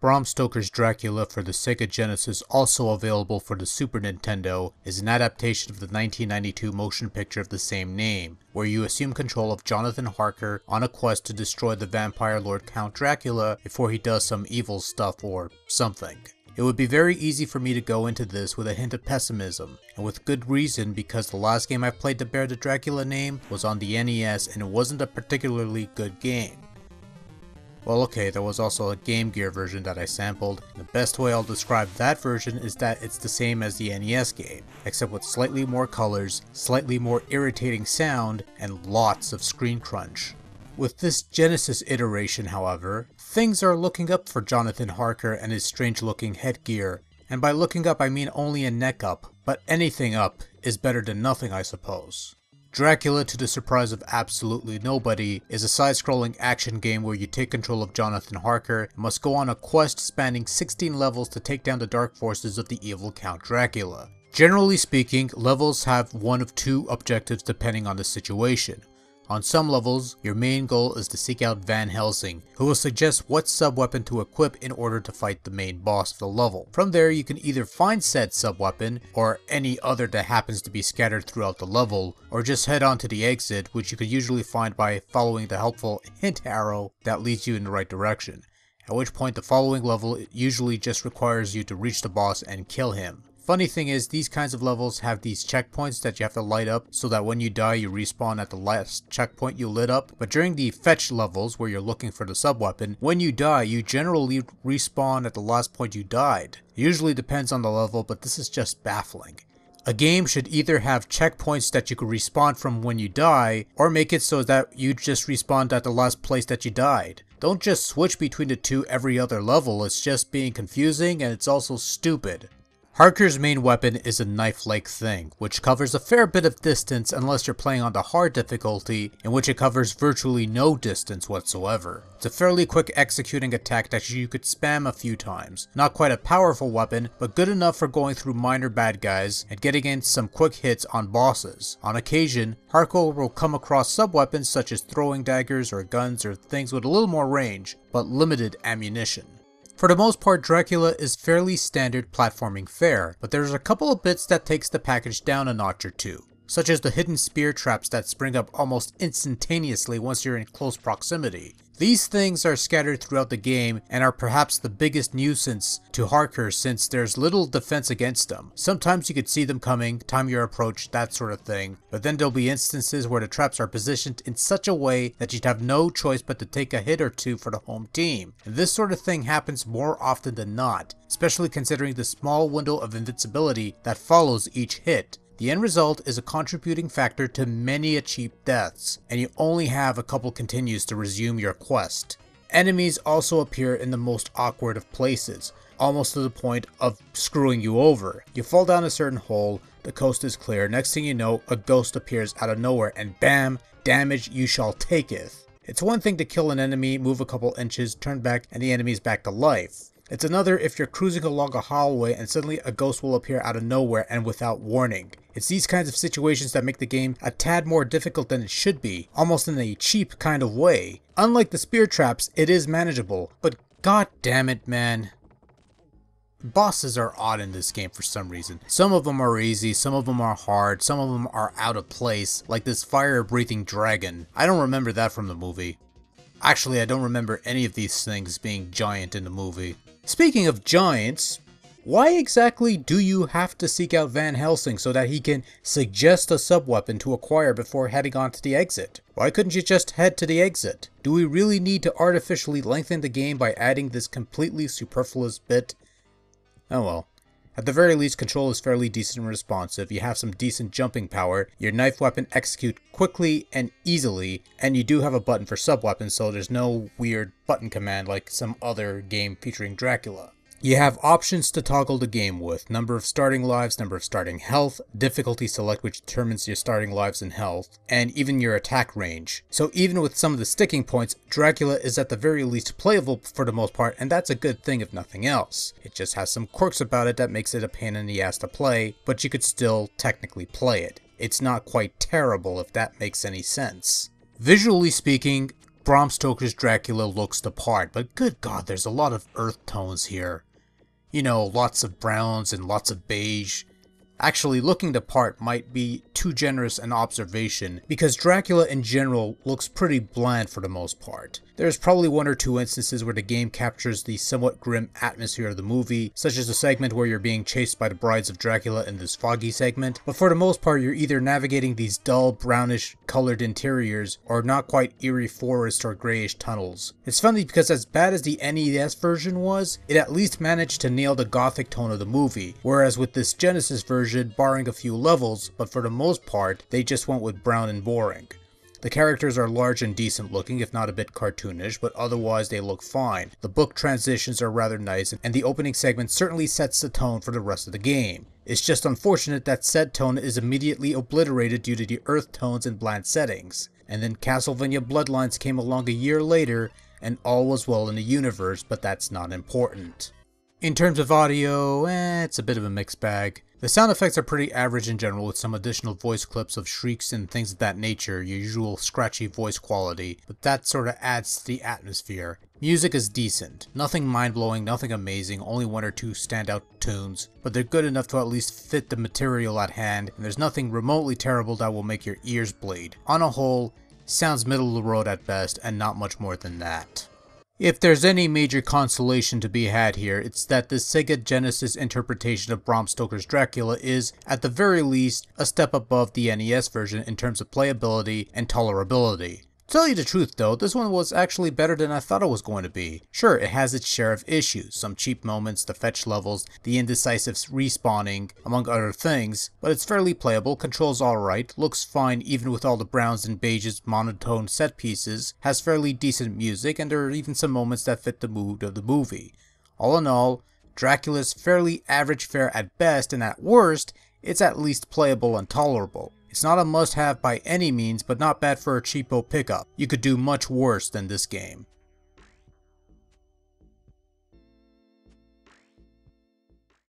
Bram Stoker's Dracula for the Sega Genesis, also available for the Super Nintendo, is an adaptation of the 1992 motion picture of the same name, where you assume control of Jonathan Harker on a quest to destroy the vampire lord Count Dracula before he does some evil stuff or something. It would be very easy for me to go into this with a hint of pessimism, and with good reason, because the last game I played to bear the Dracula name was on the NES and it wasn't a particularly good game. Well, okay, there was also a Game Gear version that I sampled. The best way I'll describe that version is that it's the same as the NES game, except with slightly more colors, slightly more irritating sound, and lots of screen crunch. With this Genesis iteration, however, things are looking up for Jonathan Harker and his strange-looking headgear, and by looking up I mean only a neck up, but anything up is better than nothing, I suppose. Dracula, to the surprise of absolutely nobody, is a side-scrolling action game where you take control of Jonathan Harker and must go on a quest spanning 16 levels to take down the dark forces of the evil Count Dracula. Generally speaking, levels have one of two objectives depending on the situation. On some levels, your main goal is to seek out Van Helsing, who will suggest what sub-weapon to equip in order to fight the main boss of the level. From there, you can either find said sub-weapon, or any other that happens to be scattered throughout the level, or just head on to the exit, which you could usually find by following the helpful hint arrow that leads you in the right direction. At which point, the following level usually just requires you to reach the boss and kill him. Funny thing is, these kinds of levels have these checkpoints that you have to light up so that when you die you respawn at the last checkpoint you lit up, but during the fetch levels where you're looking for the sub-weapon, when you die you generally respawn at the last point you died. It usually depends on the level, but this is just baffling. A game should either have checkpoints that you can respawn from when you die, or make it so that you just respawned at the last place that you died. Don't just switch between the two every other level, it's just being confusing and it's also stupid. Harker's main weapon is a knife-like thing, which covers a fair bit of distance unless you're playing on the hard difficulty, in which it covers virtually no distance whatsoever. It's a fairly quick executing attack that you could spam a few times. Not quite a powerful weapon, but good enough for going through minor bad guys and getting in some quick hits on bosses. On occasion, Harker will come across sub-weapons such as throwing daggers or guns or things with a little more range, but limited ammunition. For the most part, Dracula is fairly standard platforming fare, but there's a couple of bits that takes the package down a notch or two, such as the hidden spear traps that spring up almost instantaneously once you're in close proximity. These things are scattered throughout the game and are perhaps the biggest nuisance to Harker since there's little defense against them. Sometimes you could see them coming, time your approach, that sort of thing, but then there'll be instances where the traps are positioned in such a way that you'd have no choice but to take a hit or two for the home team. And this sort of thing happens more often than not, especially considering the small window of invincibility that follows each hit. The end result is a contributing factor to many a cheap deaths, and you only have a couple continues to resume your quest. Enemies also appear in the most awkward of places, almost to the point of screwing you over. You fall down a certain hole, the coast is clear, next thing you know, a ghost appears out of nowhere and bam, damage you shall taketh. It's one thing to kill an enemy, move a couple inches, turn back, and the enemy's back to life. It's another if you're cruising along a hallway and suddenly a ghost will appear out of nowhere and without warning. It's these kinds of situations that make the game a tad more difficult than it should be, almost in a cheap kind of way. Unlike the spear traps, it is manageable, but god damn it, man. Bosses are odd in this game for some reason. Some of them are easy, some of them are hard, some of them are out of place, like this fire-breathing dragon. I don't remember that from the movie. Actually, I don't remember any of these things being giant in the movie. Speaking of giants, why exactly do you have to seek out Van Helsing so that he can suggest a sub-weapon to acquire before heading on to the exit? Why couldn't you just head to the exit? Do we really need to artificially lengthen the game by adding this completely superfluous bit? Oh well. At the very least, control is fairly decent and responsive, you have some decent jumping power, your knife weapon executes quickly and easily, and you do have a button for sub-weapons, so there's no weird button command like some other game featuring Dracula. You have options to toggle the game with, number of starting lives, number of starting health, difficulty select which determines your starting lives and health, and even your attack range. So even with some of the sticking points, Dracula is at the very least playable for the most part, and that's a good thing if nothing else. It just has some quirks about it that makes it a pain in the ass to play, but you could still technically play it. It's not quite terrible if that makes any sense. Visually speaking, Bram Stoker's Dracula looks the part, but good god, there's a lot of earth tones here. You know, lots of browns and lots of beige. Actually, looking the part might be too generous an observation, because Dracula in general looks pretty bland for the most part. There's probably one or two instances where the game captures the somewhat grim atmosphere of the movie, such as the segment where you're being chased by the brides of Dracula in this foggy segment, but for the most part you're either navigating these dull brownish colored interiors or not quite eerie forest or grayish tunnels. It's funny because as bad as the NES version was, it at least managed to nail the gothic tone of the movie, whereas with this Genesis version, barring a few levels, but for the most part, they just went with brown and boring. The characters are large and decent looking, if not a bit cartoonish, but otherwise they look fine. The book transitions are rather nice, and the opening segment certainly sets the tone for the rest of the game. It's just unfortunate that said tone is immediately obliterated due to the earth tones and bland settings. And then Castlevania Bloodlines came along a year later, and all was well in the universe, but that's not important. In terms of audio, it's a bit of a mixed bag. The sound effects are pretty average in general, with some additional voice clips of shrieks and things of that nature, your usual scratchy voice quality, but that sort of adds to the atmosphere. Music is decent. Nothing mind-blowing, nothing amazing, only one or two standout tunes, but they're good enough to at least fit the material at hand, and there's nothing remotely terrible that will make your ears bleed. On a whole, sounds middle of the road at best, and not much more than that. If there's any major consolation to be had here, it's that the Sega Genesis interpretation of Bram Stoker's Dracula is, at the very least, a step above the NES version in terms of playability and tolerability. To tell you the truth though, this one was actually better than I thought it was going to be. Sure, it has its share of issues, some cheap moments, the fetch levels, the indecisive respawning, among other things, but it's fairly playable, controls alright, looks fine even with all the browns and beiges monotone set pieces, has fairly decent music, and there are even some moments that fit the mood of the movie. All in all, Dracula's fairly average fare at best, and at worst, it's at least playable and tolerable. It's not a must-have by any means, but not bad for a cheapo pickup. You could do much worse than this game.